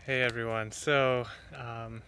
Hey everyone. Um,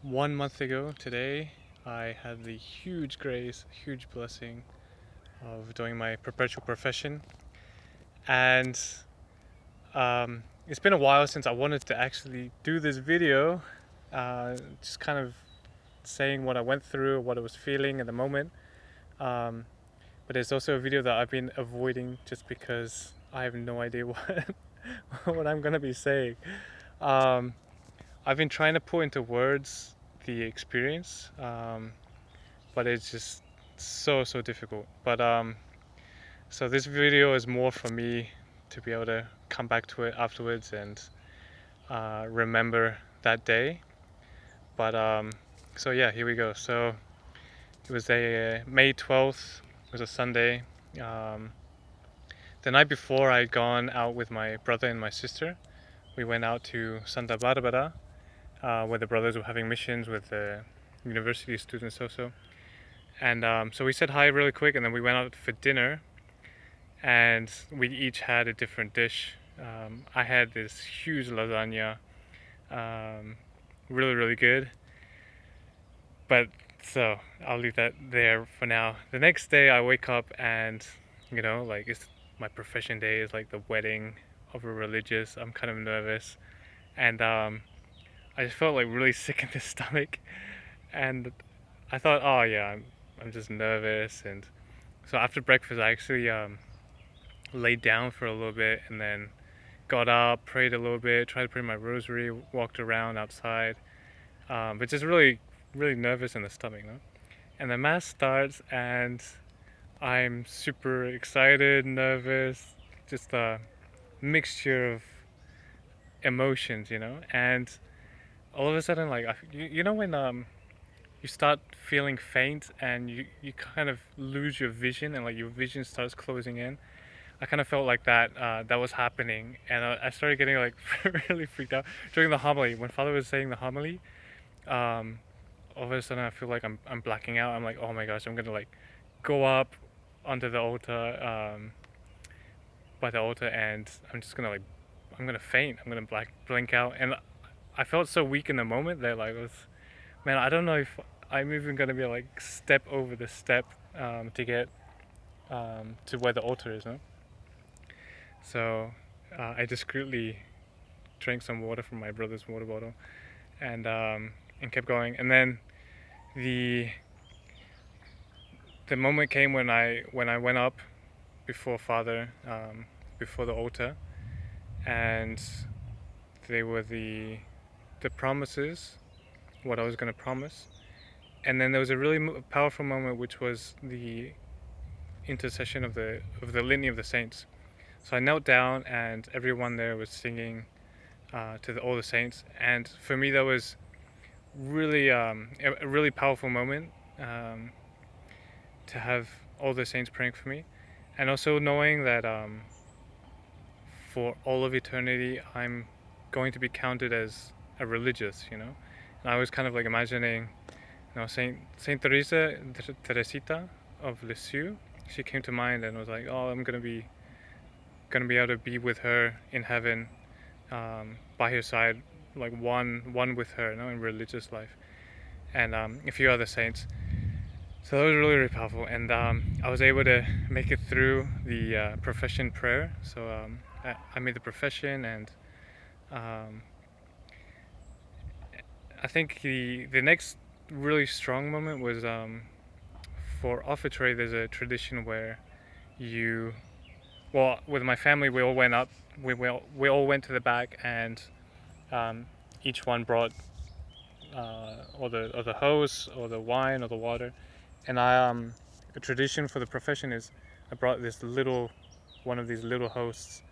1 month ago today, I had the huge grace, huge blessing of doing my perpetual profession. And it's been a while since I wanted to actually do this video, just kind of saying what I went through, what I was feeling at the moment. Um, but it's also a video that I've been avoiding just because I have no idea what I'm gonna be saying. Um, I've been trying to put into words the experience, but it's just so difficult. So this video is more for me to be able to come back to it afterwards and remember that day. But so yeah, here we go. So it was a May 12th. It was a Sunday. Um, the night before, I'd gone out with my brother and my sister. We went out to Santa Barbara, where the brothers were having missions with the university students also. And so we said hi really quick, and then we went out for dinner, and we each had a different dish. I had this huge lasagna, um, really good. But so I'll leave that there for now. The next day, I wake up and like it's my profession day. Is like the wedding of a religious. I'm kind of nervous, and I just felt like really sick in the stomach, and I thought, oh yeah, I'm just nervous. And so after breakfast, I actually laid down for a little bit and then got up, prayed a little bit, tried to pray my rosary, walked around outside, but just really nervous in the stomach, no? And the mass starts, and I'm super excited, nervous, just a mixture of emotions, and all of a sudden, like when you start feeling faint and you kind of lose your vision and like your vision starts closing in. I kind of felt like that was happening, and I started getting like really freaked out during the homily. When Father was saying the homily, um, all of a sudden I feel like I'm blacking out. I'm like, oh my gosh, I'm gonna like go up onto the altar, by the altar, and I'm just gonna like I'm gonna faint. I'm gonna blink out, and I felt so weak in the moment that like it was, man, I don't know if I'm even gonna be like step over the step to get to where the altar is, no? So I discreetly drank some water from my brother's water bottle, and kept going. And then the the moment came when I went up before Father, before the altar, and they were the promises, what I was going to promise. And then there was a really powerful moment, which was the intercession of the litany of the saints. So I knelt down, and everyone there was singing all the saints. And for me, that was really a really powerful moment, um, to have all the saints praying for me, and also knowing that for all of eternity, I'm going to be counted as a religious. And I was kind of like imagining, Saint Teresita of Lisieux. She came to mind and was like, oh, I'm gonna be able to be with her in heaven, by her side, like one with her, in religious life, and a few other saints. So that was really powerful, and I was able to make it through the profession prayer. So I made the profession, and um, I think the next really strong moment was, for offertory. There's a tradition where you, well, with my family, we all went up. We all went to the back, and um, each one brought or the hose or the wine or the water. And a tradition for the profession is I brought this little one of these little hosts,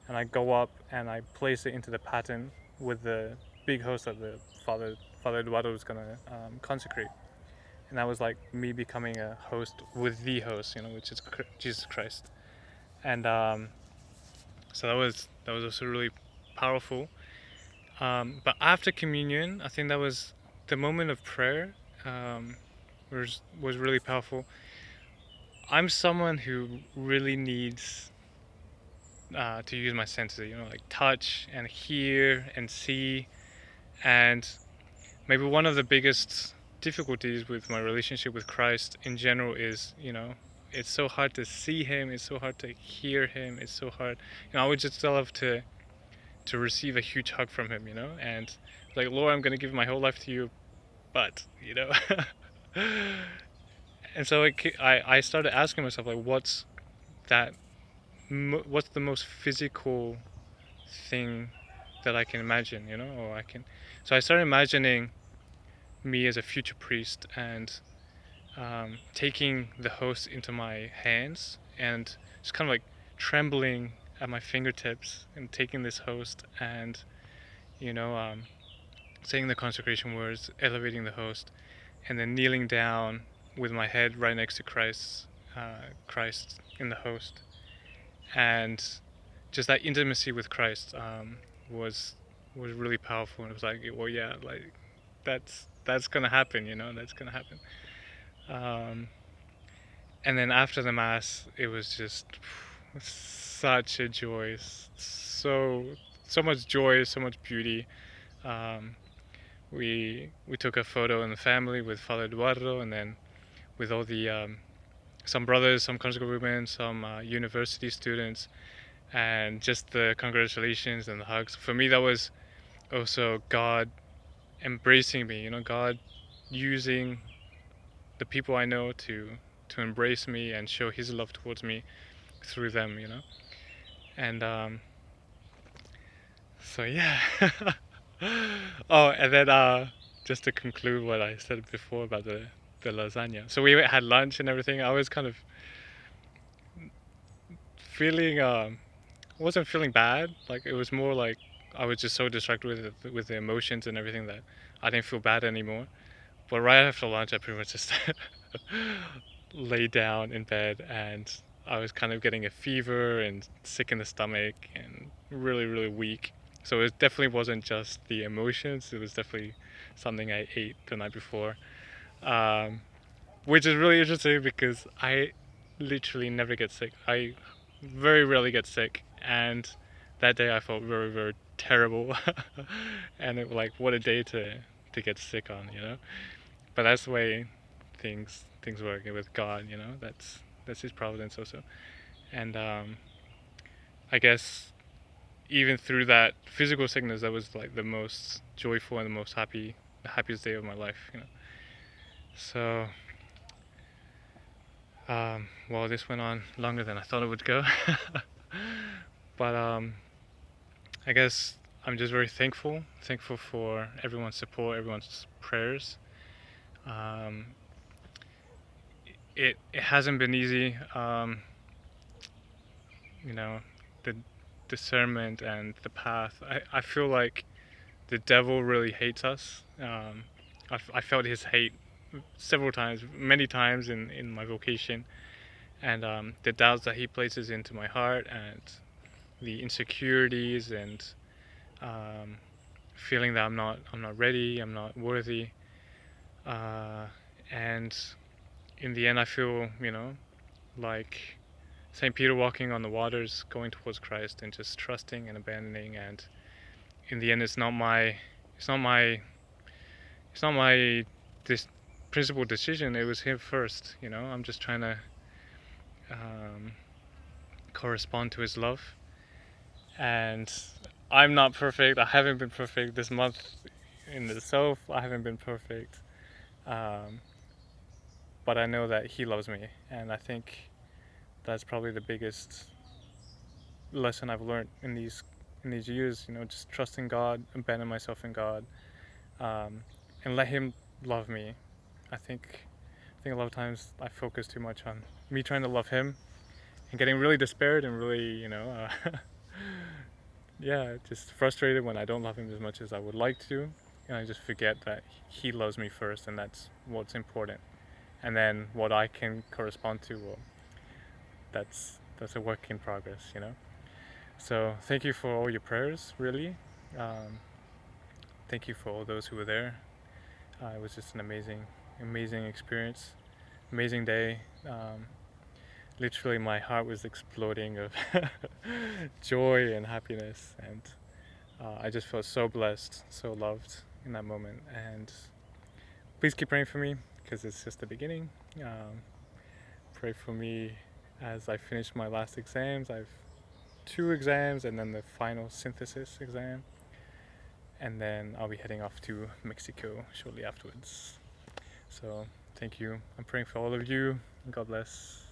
and I go up and I place it into the paten with the big host that the Father Eduardo was gonna consecrate. And that was like me becoming a host with the host, which is Jesus Christ. And so that was also really powerful. But after communion, I think that was the moment of prayer, um, was really powerful. I'm someone who really needs to use my senses, like touch and hear and see. And maybe one of the biggest difficulties with my relationship with Christ in general is, it's so hard to see Him, it's so hard to hear Him, it's so hard. I would just love to receive a huge hug from Him, and like, Lord, I'm gonna give my whole life to you, but and so I started asking myself, like, that what's the most physical thing that I can imagine, or I can. So I started imagining me as a future priest and taking the host into my hands and just kind of like trembling at my fingertips and taking this host and you know um, saying the consecration words, elevating the host, and then kneeling down with my head right next to Christ in the host, and just that intimacy with Christ was was really powerful. And it was like, well, yeah, like that's gonna happen, that's gonna happen. Um, and then after the mass, it was just such a joy, so much joy, so much beauty. Um, we took a photo in the family with Father Eduardo, and then with all the some brothers, some conjugal women, some university students, and just the congratulations and the hugs. For me, that was also God embracing me. God using the people I know to embrace me and show His love towards me through them. And so yeah. Oh, and then just to conclude what I said before about the lasagna. So we had lunch and everything. I was kind of feeling wasn't feeling bad. Like, it was more like I was just so distracted with the emotions and everything that I didn't feel bad anymore. But right after lunch, I pretty much just lay down in bed, and I was kind of getting a fever and sick in the stomach and really, really weak. So it definitely wasn't just the emotions, it was definitely something I ate the night before. Um, which is really interesting because I literally never get sick. I very rarely get sick, and that day I felt very, very terrible. And like, what a day to get sick on, But that's the way things work with God, that's His providence also. And I guess even through that physical sickness, that was like the most joyful and the happiest day of my life, So, well, this went on longer than I thought it would go, but I guess I'm just very thankful for everyone's support, everyone's prayers. Um, it hasn't been easy, the discernment and the path. I feel like the devil really hates us. I felt his hate several times, many times in my vocation, and the doubts that he places into my heart, and the insecurities, and um, feeling that I'm not ready, I'm not worthy, uh, and in the end, I feel like Saint Peter walking on the waters, going towards Christ, and just trusting and abandoning. And in the end, it's not my, it's not my this principal decision. It was him first. I'm just trying to um, correspond to his love, and I'm not perfect. I haven't been perfect this month in itself. I haven't been perfect, um, but I know that he loves me, and I think that's probably the biggest lesson I've learned in these years. Just trusting God, abandon myself in God, and let Him love me. I think a lot of times I focus too much on me trying to love Him and getting really despaired and really, yeah, just frustrated when I don't love Him as much as I would like to, and I just forget that He loves me first, and that's what's important. And then what I can correspond to, well, that's a work in progress. So thank you for all your prayers, really. Um, Thank you for all those who were there. It was just an amazing experience, amazing day. literally my heart was exploding of joy and happiness, and I just felt so blessed, so loved in that moment. And please keep praying for me because it's just the beginning. Pray for me as I finish my last exams. I've 2 exams and then the final synthesis exam, and then I'll be heading off to Mexico shortly afterwards. So thank you. I'm praying for all of you. God bless.